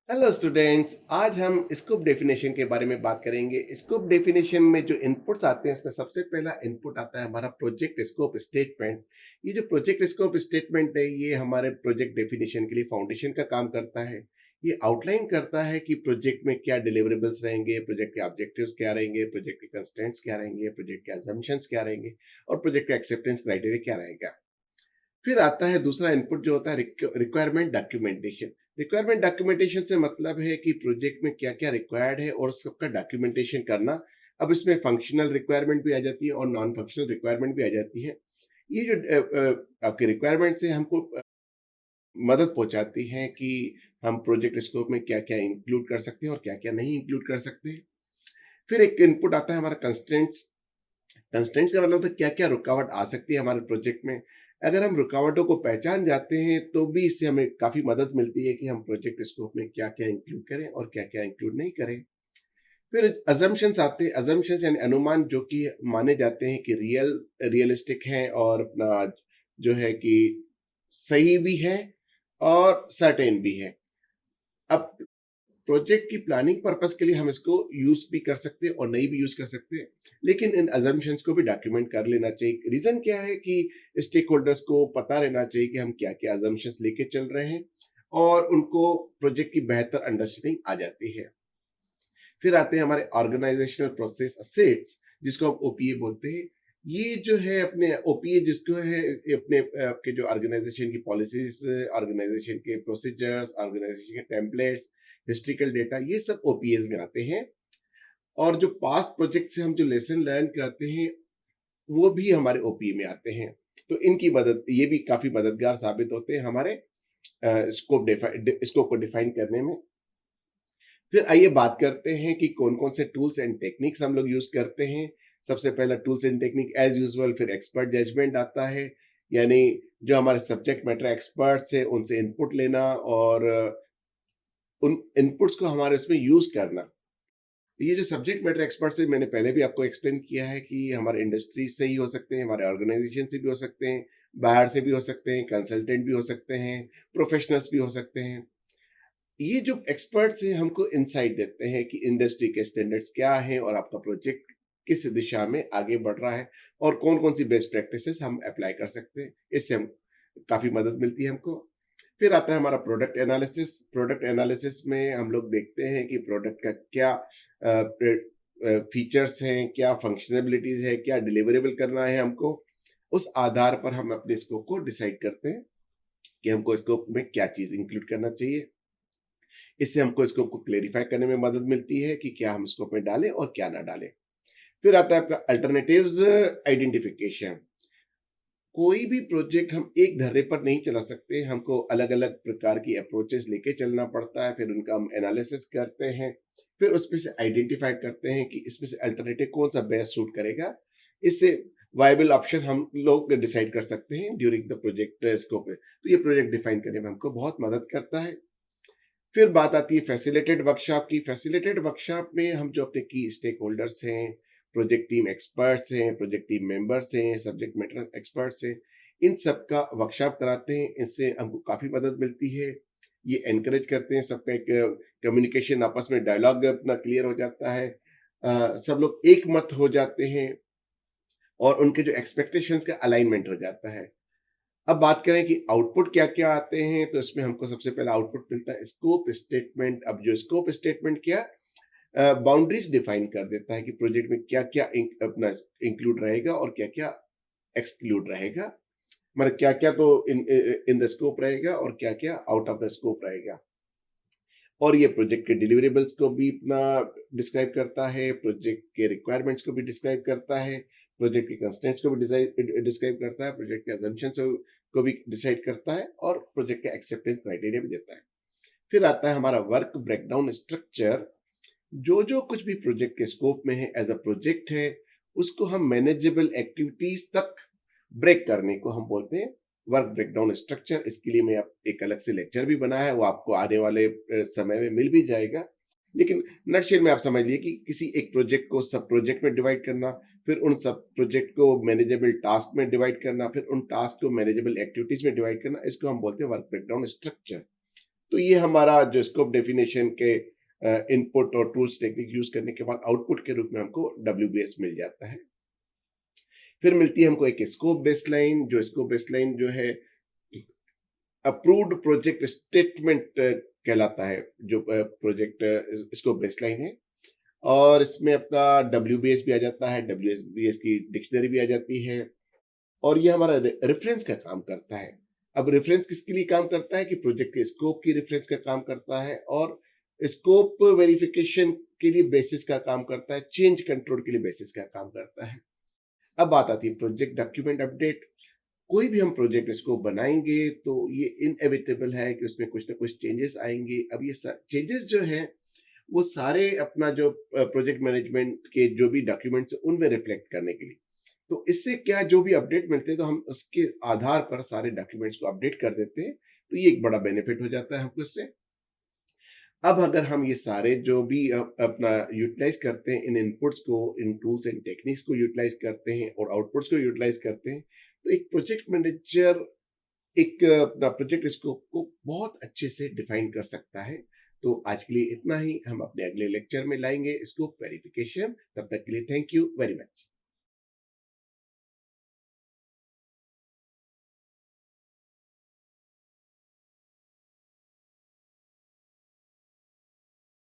Hello students, आज हम scope definition के बारे में बात करेंगे। स्कोप डेफिनेशन में जो इनपुट्स आते हैं उसमें सबसे पहला इनपुट आता है हमारा प्रोजेक्ट स्कोप स्टेटमेंट। ये जो प्रोजेक्ट स्कोप स्टेटमेंट है ये हमारे प्रोजेक्ट डेफिनेशन के लिए फाउंडेशन का काम करता है। ये आउटलाइन करता है कि प्रोजेक्ट में क्या डिलीवरेबल्स रहेंगे, प्रोजेक्ट के ऑब्जेक्टिव्स क्या रहेंगे, प्रोजेक्ट के कंस्ट्रेंट्स क्या रहेंगे, प्रोजेक्ट के अजम्पशंस क्या रहेंगे और प्रोजेक्ट का एक्सेप्टेंस क्राइटेरिया क्या रहेगा। फिर आता है दूसरा इनपुट जो होता है रिक्वायरमेंट डॉक्यूमेंटेशन। रिक्वायरमेंट डॉक्यूमेंटेशन से मतलब है कि प्रोजेक्ट में क्या क्या रिक्वायर्ड है और सबका डॉक्यूमेंटेशन करना। अब इसमें फंक्शनल रिक्वायरमेंट भी आ जाती है और नॉन फंक्शनल रिक्वायरमेंट भी आ जाती है। ये जो आपके रिक्वायरमेंट से हमको मदद पहुंचाती हैं कि हम प्रोजेक्ट स्कोप में क्या क्या इंक्लूड कर सकते हैं और क्या क्या नहीं इंक्लूड कर सकते हैं। फिर एक इनपुट आता है हमारा कंस्ट्रेंट्स। कंस्ट्रेंट्स का मतलब होता है क्या क्या रुकावट आ सकती है हमारे प्रोजेक्ट में। अगर हम रुकावटों को पहचान जाते हैं तो भी इससे हमें काफी मदद मिलती है कि हम प्रोजेक्ट स्कोप में क्या क्या इंक्लूड करें और क्या क्या इंक्लूड नहीं करें। फिर अजम्पशंस आते हैं। अजम्पशंस यानी अनुमान जो कि माने जाते हैं कि रियलिस्टिक हैं और अपना जो है कि सही भी है और सर्टेन भी है। अब प्रोजेक्ट की प्लानिंग पर्पस के लिए हम इसको यूज भी कर सकते हैं और नहीं भी यूज कर सकते हैं, लेकिन इन अजम्पशंस को भी डॉक्यूमेंट कर लेना चाहिए। रीजन क्या है कि स्टेक होल्डर्स को पता रहना चाहिए कि हम क्या क्या अजम्पशंस लेके चल रहे हैं और उनको प्रोजेक्ट की बेहतर अंडरस्टैंडिंग आ जाती है। फिर आते हैं हमारे ऑर्गेनाइजेशनल प्रोसेस असेट्स, जिसको हम ओपीए बोलते हैं। ये जो है अपने ओपीए जिसको है ये अपने आपके जो ऑर्गेनाइजेशन की पॉलिसीज, ऑर्गेनाइजेशन के प्रोसीजर्स, ऑर्गेनाइजेशन के टेम्पलेट्स, हिस्ट्रिकल डेटा, ये सब ओपीएस में आते हैं। और जो पास्ट प्रोजेक्ट से हम जो लेसन लर्न करते हैं वो भी हमारे ओपीए में आते हैं। तो इनकी मदद ये भी काफी मददगार साबित होते हैं हमारे स्कोप को डिफाइन करने में। फिर आइए बात करते हैं कि कौन-कौन से टूल्स एंड टेक्निक्स हम लोग यूज़ करते हैं। सबसे पहला tools and technique as usual, फिर एक्सपर्ट जजमेंट आता है, यानी जो हमारे सब्जेक्ट मैटर एक्सपर्ट्स हैं उनसे इनपुट लेना और उन इनपुट्स को हमारे उसमें यूज़ करना। ये जो सब्जेक्ट मैटर एक्सपर्ट्स हैं मैंने पहले भी आपको एक्सप्लेन किया है कि हमारे इंडस्ट्री से ही हो सकते हैं, हमारे ऑर्गेनाइजेशन से भी हो सकते हैं, बाहर से भी हो सकते हैं, कंसल्टेंट भी हो सकते हैं, प्रोफेशनल्स भी हो सकते हैं। ये जो एक्सपर्ट्स हैं हमको इंसाइट देते हैं कि इंडस्ट्री के स्टैंडर्ड्स क्या हैं और आपका प्रोजेक्ट किस दिशा में आगे बढ़ रहा है और कौन कौन सी बेस्ट प्रैक्टिसेस हम अप्लाई कर सकते हैं। इससे हम काफी मदद मिलती है हमको। फिर आता है हमारा प्रोडक्ट एनालिसिस। प्रोडक्ट एनालिसिस में हम लोग देखते हैं कि प्रोडक्ट का क्या फीचर्स हैं, क्या फंक्शनैलिटीज है, क्या डिलीवरेबल करना है हमको। उस आधार पर हम अपने स्कोप को डिसाइड करते हैं कि हमको स्कोप में क्या चीज इंक्लूड करना चाहिए। इससे हमको स्कोप को क्लेरिफाई करने में मदद मिलती है कि क्या हम स्कोप में डालें और क्या ना डालें। फिर आता है आपका अल्टरनेटिव्स आइडेंटिफिकेशन। कोई भी प्रोजेक्ट हम एक ढर्रे पर नहीं चला सकते, हमको अलग अलग प्रकार की अप्रोचेस लेके चलना पड़ता है। फिर उनका हम एनालिसिस करते हैं, फिर उसमें से आइडेंटिफाई करते हैं कि इसमें से अल्टरनेटिव कौन सा बेस्ट सूट करेगा। इससे वायबल ऑप्शन हम लोग डिसाइड कर सकते हैं ड्यूरिंग द प्रोजेक्ट स्कोप में। तो ये प्रोजेक्ट डिफाइन करने में हमको बहुत मदद करता है। फिर बात आती है फैसिलिटेटेड वर्कशॉप की। फैसिलिटेटेड वर्कशॉप में हम जो अपने की स्टेक होल्डर्स हैं, प्रोजेक्ट टीम एक्सपर्ट्स हैं, प्रोजेक्ट टीम मेंबर्स हैं, सब्जेक्ट मैटर एक्सपर्ट्स हैं, इन सब का वर्कशॉप कराते हैं। इससे हमको काफ़ी मदद मिलती है। ये एनकरेज करते हैं, सबका एक कम्युनिकेशन, आपस में डायलॉग अपना क्लियर हो जाता है। सब लोग एक मत हो जाते हैं और उनके जो एक्सपेक्टेशंस का अलाइनमेंट हो जाता है। अब बात करें कि आउटपुट क्या-क्या आते हैं, तो इसमें हमको सबसे पहला आउटपुट मिलता है स्कोप स्टेटमेंट। अब जो स्कोप स्टेटमेंट क्या बाउंड्रीज डिफाइन कर देता है कि प्रोजेक्ट में क्या-क्या अपना इंक्लूड रहेगा और क्या-क्या एक्सक्लूड रहेगा। मतलब क्या-क्या तो इन इन द स्कोप रहेगा और क्या-क्या आउट ऑफ द स्कोप रहेगा। और ये प्रोजेक्ट के डिलिवरेबल्स को भी अपना डिस्क्राइब करता है, प्रोजेक्ट के रिक्वायरमेंट्स को भी डिस्क्राइब करता है, प्रोजेक्ट के कंस्ट्रेंट्स को भी डिस्क्राइब करता है, प्रोजेक्ट के अजम्पशंस को भी डिसाइड करता है और प्रोजेक्ट का एक्सेप्टेंस क्राइटेरिया भी देता है। फिर आता है हमारा वर्क ब्रेकडाउन स्ट्रक्चर। जो जो कुछ भी प्रोजेक्ट के स्कोप में है एज अ प्रोजेक्ट है, उसको हम मैनेजेबल एक्टिविटीज तक ब्रेक करने को हम बोलते हैं वर्क ब्रेकडाउन स्ट्रक्चर। इसके लिए मैं आप एक अलग से लेक्चर भी बनाया है, वो आपको आने वाले समय में मिल भी जाएगा। लेकिन नटशेल में आप समझ लिए कि किसी एक प्रोजेक्ट को सब प्रोजेक्ट में डिवाइड करना, फिर उन सब प्रोजेक्ट को मैनेजेबल टास्क में डिवाइड करना, फिर उन टास्क को मैनेजेबल एक्टिविटीज में डिवाइड करना, इसको हम बोलते हैं वर्क ब्रेकडाउन स्ट्रक्चर। तो तो ये हमारा जो स्कोप डेफिनेशन के इनपुट और टूल्स टेक्निक यूज करने के बाद आउटपुट के रूप में हमको WBS मिल जाता है। फिर मिलती है हमको एक स्कोप बेसलाइन, जो स्कोप बेसलाइन जो है अप्रूव्ड प्रोजेक्ट स्टेटमेंट कहलाता है, जो प्रोजेक्ट स्कोप बेसलाइन है। और इसमें अपना WBS भी आ जाता है, WBS की डिक्शनरी भी आ जाती है, और ये हमारा रेफरेंस का काम करता है। अब रेफरेंस किसके लिए काम करता है कि प्रोजेक्ट के स्कोप की रेफरेंस का काम करता है, और स्कोप वेरिफिकेशन के लिए बेसिस का काम करता है, चेंज कंट्रोल के लिए बेसिस का काम करता है। अब बात आती है प्रोजेक्ट डॉक्यूमेंट अपडेट। कोई भी हम प्रोजेक्ट इसको बनाएंगे तो ये इनएविटेबल है कि उसमें कुछ ना कुछ चेंजेस आएंगे। अब ये चेंजेस जो हैं वो सारे अपना जो प्रोजेक्ट मैनेजमेंट के जो भी डॉक्यूमेंट्स उनमें रिफ्लेक्ट करने के लिए, तो इससे क्या जो भी अपडेट मिलते हैं तो हम उसके आधार पर सारे डॉक्यूमेंट्स को अपडेट कर देते हैं। तो ये एक बड़ा बेनिफिट हो जाता है हमको इससे। अब अगर हम ये सारे जो भी अपना यूटिलाइज करते हैं, इन इनपुट्स को, इन टूल्स एंड टेक्निक्स को यूटिलाइज करते हैं और आउटपुट्स को यूटिलाइज करते हैं, तो एक प्रोजेक्ट मैनेजर एक अपना प्रोजेक्ट स्कोप को बहुत अच्छे से डिफाइन कर सकता है। तो आज के लिए इतना ही। हम अपने अगले लेक्चर में लाएंगे स्कोप वेरिफिकेशन। तब तक के लिए थैंक यू वेरी मच।